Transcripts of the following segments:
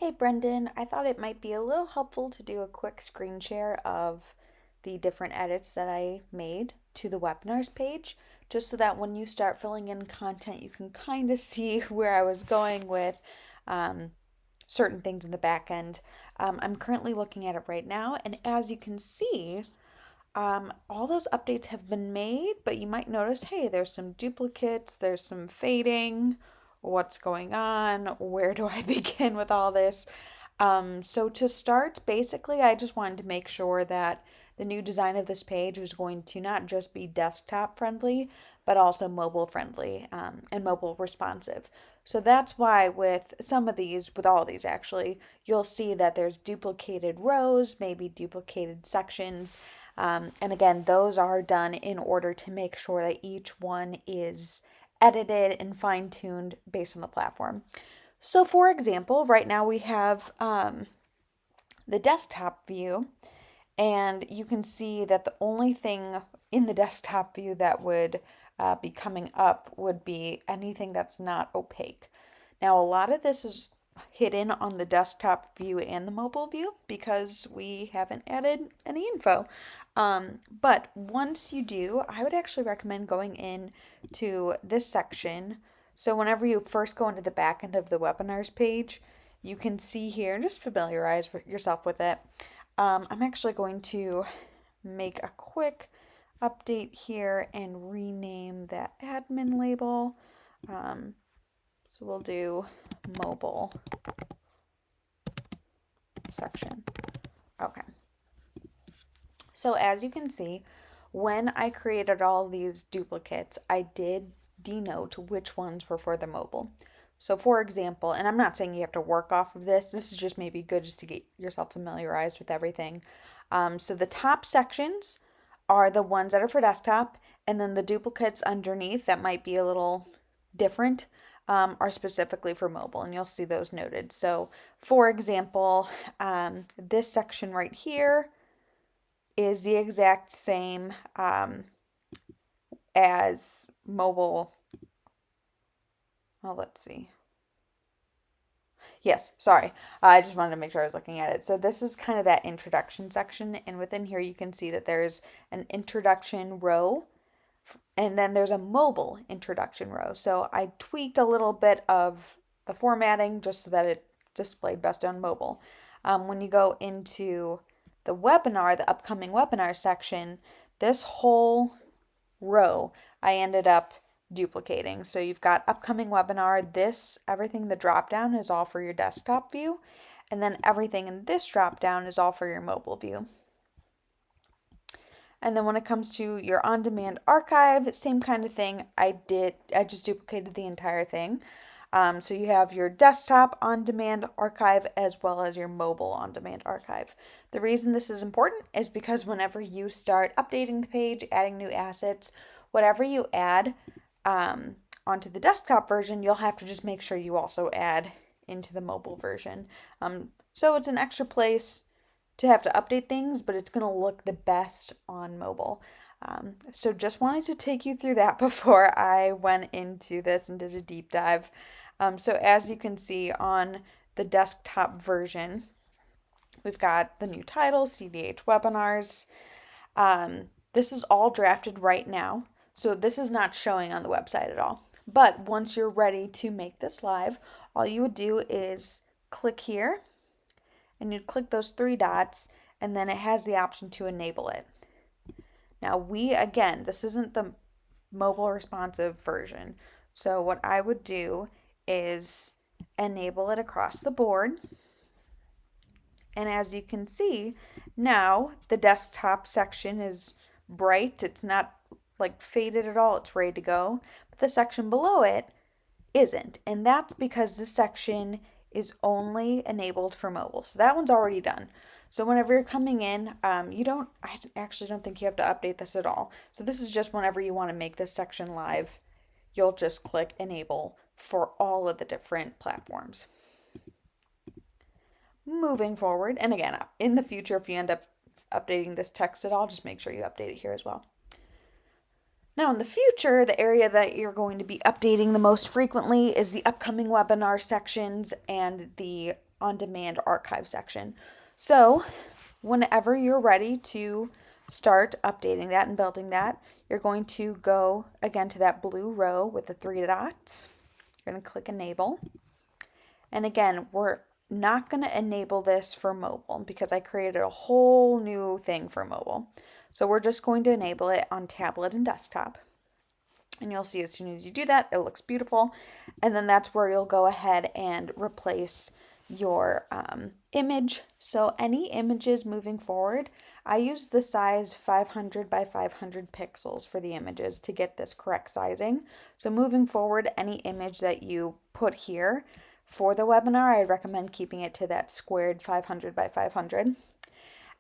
Hey Brendan, I thought it might be a little helpful to do a quick screen share of the different edits that I made to the webinars page, just so that when you start filling in content, you can kind of see where I was going with um, certain things in the back end. I'm currently looking at it right now, and as you can see, all those updates have been made, but you might notice, hey, there's some duplicates, there's some fading. What's going on? Where do I begin with all this? So to start, basically, I just wanted to make sure that the new design of this page was going to not just be desktop friendly, but also mobile friendly, and mobile responsive. So that's why with some of these, with all these actually, you'll see that there's duplicated rows, maybe duplicated sections. And again, those are done in order to make sure that each one is edited and fine tuned based on the platform. So, for example, right now we have the desktop view, and you can see that the only thing in the desktop view that would be coming up would be anything that's not opaque. Now, a lot of this is hidden on the desktop view and the mobile view because we haven't added any info. But once you do, I would actually recommend going in to this section. So whenever you first go into the back end of the webinars page, you can see here, just familiarize yourself with it. I'm actually going to make a quick update here and rename that admin label. So we'll do mobile section. Okay. So as you can see, when I created all these duplicates, I did denote which ones were for the mobile. So for example, and I'm not saying you have to work off of this, this is just maybe good just to get yourself familiarized with everything. So the top sections are the ones that are for desktop, and then the duplicates underneath that might be a little different are specifically for mobile, and you'll see those noted. So for example, this section right here is the exact same as mobile. Oh, let's see. Yes, sorry. I just wanted to make sure I was looking at it. So this is kind of that introduction section, and within here you can see that there's an introduction row, and then there's a mobile introduction row. So I tweaked a little bit of the formatting just so that it displayed best on mobile. When you go into the webinar, the upcoming webinar section, this whole row I ended up duplicating. So you've got upcoming webinar, this, everything, the drop down is all for your desktop view, and then everything in this drop down is all for your mobile view. And then when it comes to your on-demand archive, same kind of thing. I just duplicated the entire thing. So you have your desktop on-demand archive as well as your mobile on-demand archive. The reason this is important is because whenever you start updating the page, adding new assets, whatever you add onto the desktop version, you'll have to just make sure you also add into the mobile version. So it's an extra place to have to update things, but it's going to look the best on mobile. So just wanted to take you through that before I went into this and did a deep dive. So as you can see on the desktop version, we've got the new title, CDH webinars. This is all drafted right now, so this is not showing on the website at all. But once you're ready to make this live, all you would do is click here and you'd click those three dots, and then it has the option to enable it. Now again, this isn't the mobile responsive version. So what I would do is enable it across the board. And as you can see, now the desktop section is bright. It's not like faded at all. It's ready to go. But the section below it isn't. And that's because this section is only enabled for mobile. So that one's already done. So whenever you're coming in, I actually don't think you have to update this at all. So this is just whenever you want to make this section live, you'll just click enable for all of the different platforms. Moving forward, and again, in the future, if you end up updating this text at all, just make sure you update it here as well. Now, in the future, the area that you're going to be updating the most frequently is the upcoming webinar sections and the on-demand archive section. So whenever you're ready to start updating that and building that, you're going to go again to that blue row with the three dots. You're going to click enable. And again, we're not going to enable this for mobile because I created a whole new thing for mobile. So we're just going to enable it on tablet and desktop. And you'll see as soon as you do that, it looks beautiful. And then that's where you'll go ahead and replace your image. So any images moving forward, I use the size 500 by 500 pixels for the images to get this correct sizing. So moving forward, any image that you put here for the webinar, I recommend keeping it to that squared 500 by 500.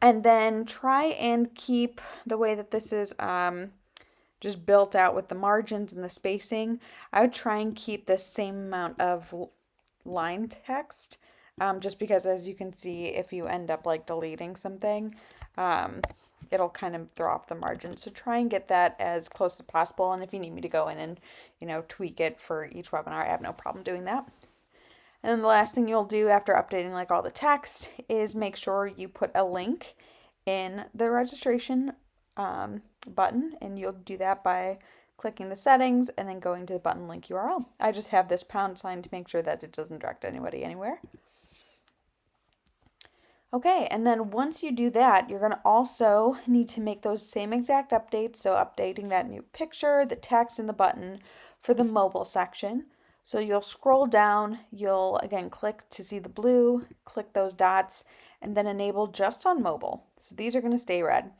And then try and keep the way that this is just built out with the margins and the spacing. I would try and keep the same amount of line text, just because as you can see, if you end up like deleting something, it'll kind of throw off the margin. So try and get that as close as possible. And if you need me to go in and, tweak it for each webinar, I have no problem doing that. And then the last thing you'll do after updating like all the text is make sure you put a link in the registration button, and you'll do that by clicking the settings and then going to the button link URL. I just have this pound sign to make sure that it doesn't direct anybody anywhere. Okay, and then once you do that, you're going to also need to make those same exact updates. So updating that new picture, the text, and the button for the mobile section. So you'll scroll down, you'll again click to see the blue, click those dots, and then enable just on mobile. So these are going to stay red.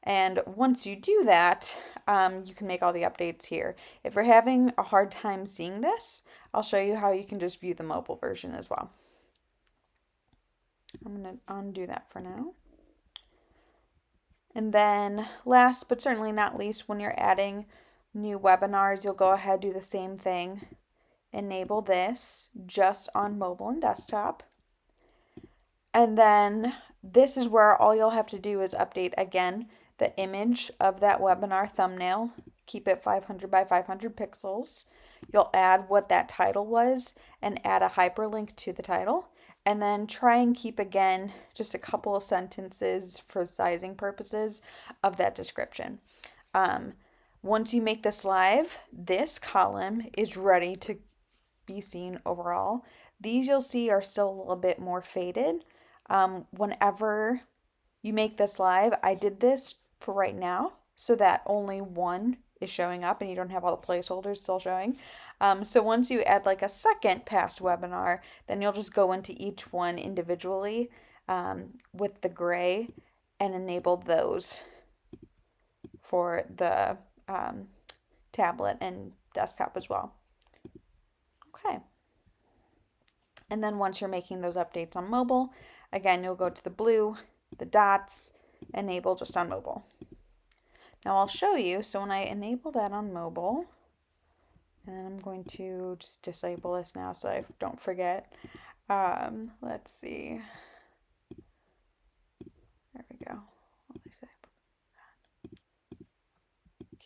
And once you do that, you can make all the updates here. If you're having a hard time seeing this, I'll show you how you can just view the mobile version as well. I'm going to undo that for now. And then last but certainly not least, when you're adding new webinars, you'll go ahead and do the same thing. Enable this just on mobile and desktop. And then this is where all you'll have to do is update again the image of that webinar thumbnail. Keep it 500 by 500 pixels. You'll add what that title was and add a hyperlink to the title. And then try and keep again just a couple of sentences for sizing purposes of that description. Once you make this live, this column is ready to be seen overall. These you'll see are still a little bit more faded. Whenever you make this live, I did this for right now so that only one is showing up and you don't have all the placeholders still showing. So once you add like a second past webinar, then you'll just go into each one individually with the gray and enable those for the tablet and desktop as well. Okay. And then once you're making those updates on mobile, again, you'll go to the blue, the dots, enable just on mobile. Now I'll show you, so when I enable that on mobile, and then I'm going to just disable this now so I don't forget. Let's see. There we go.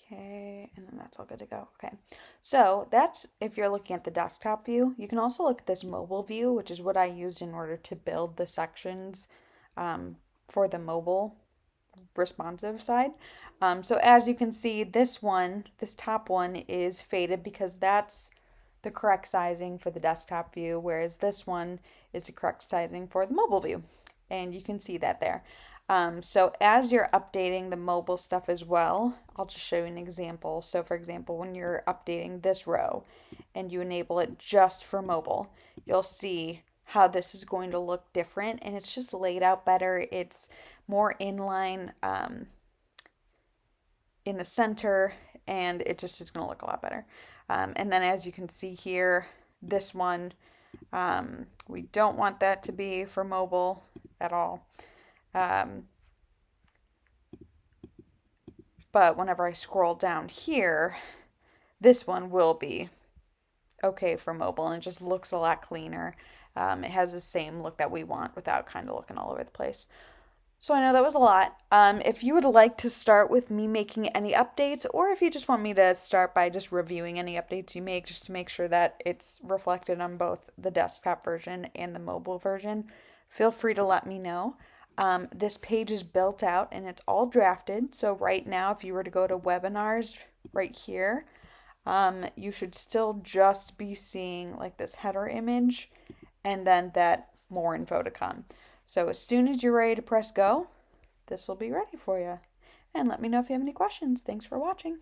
Okay, and then that's all good to go. Okay, so that's if you're looking at the desktop view. You can also look at this mobile view, which is what I used in order to build the sections for the mobile responsive side. So as you can see, this top one is faded because that's the correct sizing for the desktop view, whereas this one is the correct sizing for the mobile view. And you can see that there. So as you're updating the mobile stuff as well, I'll just show you an example. So for example, when you're updating this row and you enable it just for mobile, you'll see how this is going to look different, and it's just laid out better. It's more inline in the center, and it just is going to look a lot better. And then as you can see here, this one, we don't want that to be for mobile at all. But whenever I scroll down here, this one will be okay for mobile, and it just looks a lot cleaner. It has the same look that we want without kind of looking all over the place. So I know that was a lot. If you would like to start with me making any updates, or if you just want me to start by just reviewing any updates you make, just to make sure that it's reflected on both the desktop version and the mobile version, feel free to let me know. This page is built out and it's all drafted. So right now, if you were to go to webinars right here, you should still just be seeing like this header image and then that more info to come. So as soon as you're ready to press go, this will be ready for you. And let me know if you have any questions. Thanks for watching.